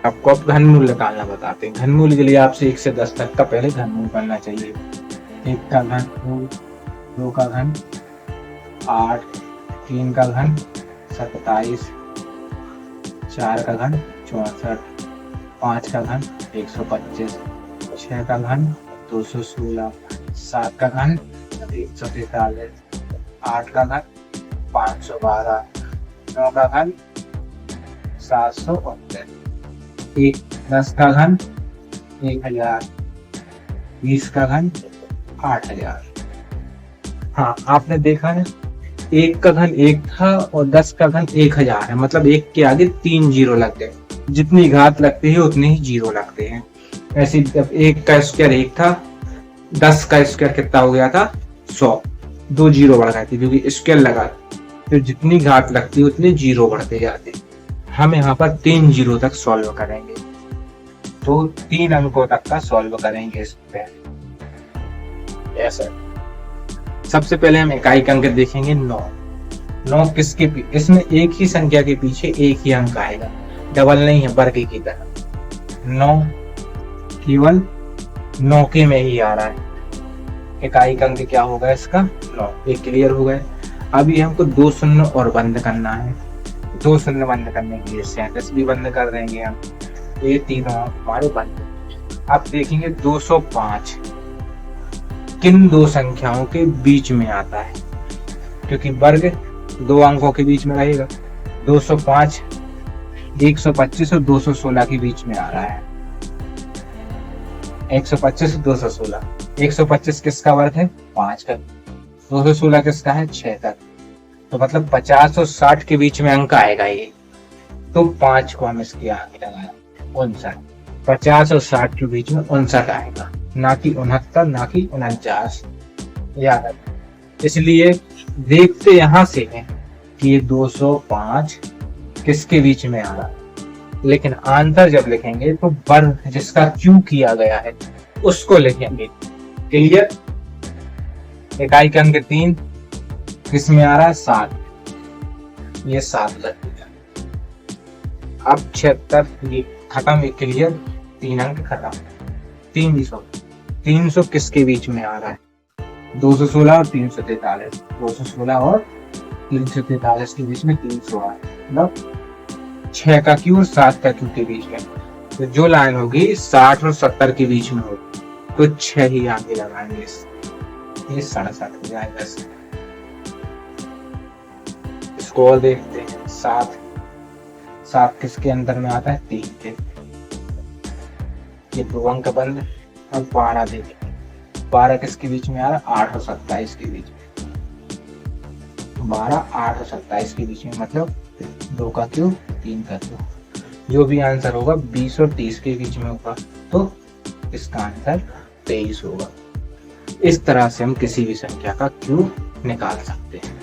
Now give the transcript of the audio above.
आपको अब घनमूल निकालना बताते हैं। घनमूल के लिए आपसे 1 से 10 तक का पहले घनमूल करना चाहिए। 1 का घन 2 का घन 8, 3 का घन 27, 4 का घन 64, 5 का घन 125, 6 का घन 216, 7 का घन 143, 8 का घन 512, 9 का घन 769, 10 का घन 1000, 20 का घन 8000। हाँ, आपने देखा है 1 का घन 1 था और 10 का घन 1000 है, मतलब 1 के आगे 3 जीरो लग गए। जितनी घात लगती है उतने ही जीरो लगते हैं। ऐसे जब 1 का स्क्वायर 1 था, 10 का स्क्वायर कितना हो गया था 100, 2 जीरो बढ़ गए थे क्योंकि स्क्वायर लगा। तो जितनी घात लगती है उतने जीरो बढ़ते जाते। हम यहाँ पर 3 जीरो तक सॉल्व करेंगे, तो 3 अंकों तक का सॉल्व करेंगे इस पे। ऐसा सबसे पहले हम इकाई अंक देखेंगे 9। 9 किसके इसमें एक ही संख्या के पीछे एक ही अंक आएगा, डबल नहीं है, वर्ग की तरह। 9 केवल 9 के में ही आ रहा है। इकाई अंक क्या होगा इसका 9। ये क्लियर हो गए। अभी हमको 2 शून्य और बंद करना है। 2 शून्य बंद करने के लिए 37 भी बंद कर देंगे हम। ये तीनों हमारे बंद। अब देखेंगे 205 किन दो संख्याओं के बीच में आता है, क्योंकि वर्ग 2 अंकों के बीच में रहेगा। 205 125 और 216 के बीच में आ रहा है। 125 और 216। 125 किसका वर्ग है 5 का, 216 किसका है 6 का। तो मतलब 50 और 60 के बीच में अंक आएगा ये, तो 5 को हम इसके आगे लगाया 59। 50 और 60 के बीच में 59 आएगा, ना कि 69, ना कि 49। याद रखना। इसलिए देखते यहां से हैं कि ये 205 किसके बीच में आ रहा है, लेकिन आंसर जब लिखेंगे तो वर्ग जिसका क्यू किया गया है उसको लिखेंगे। क्लियर। इकाई अंक 3 किसमें आ रहा है 7, ये 7 लग गया। अब 76 ये खत्म, ये क्लियर। 3 अंक खत्म। 300 किसके बीच में आ रहा है 216 और 343। 216 और 343 के बीच में 300 आ रहा है, मतलब 6 का क्यू और 7 का क्यू के बीच में। तो जो लाइन होगी 60 और 70 के बीच में होगी, तो 6 ही आगे लगाएंगे। ये 67 हो जाएगा। इसको और देखते हैं। 7 किसके अंदर में आता है 3 के। ये 2 अंक बंद। अब 12 देखेंगे। 12 किसके बीच में आ रहा है 8 और 27 के बीच में। 12 8 और 27 के बीच में, मतलब 2 का क्यू 3 का क्यू। जो भी आंसर होगा 20 और 30 के बीच में होगा, तो इसका आंसर 23 होगा। इस तरह से हम किसी भी संख्या का क्यू निकाल सकते हैं।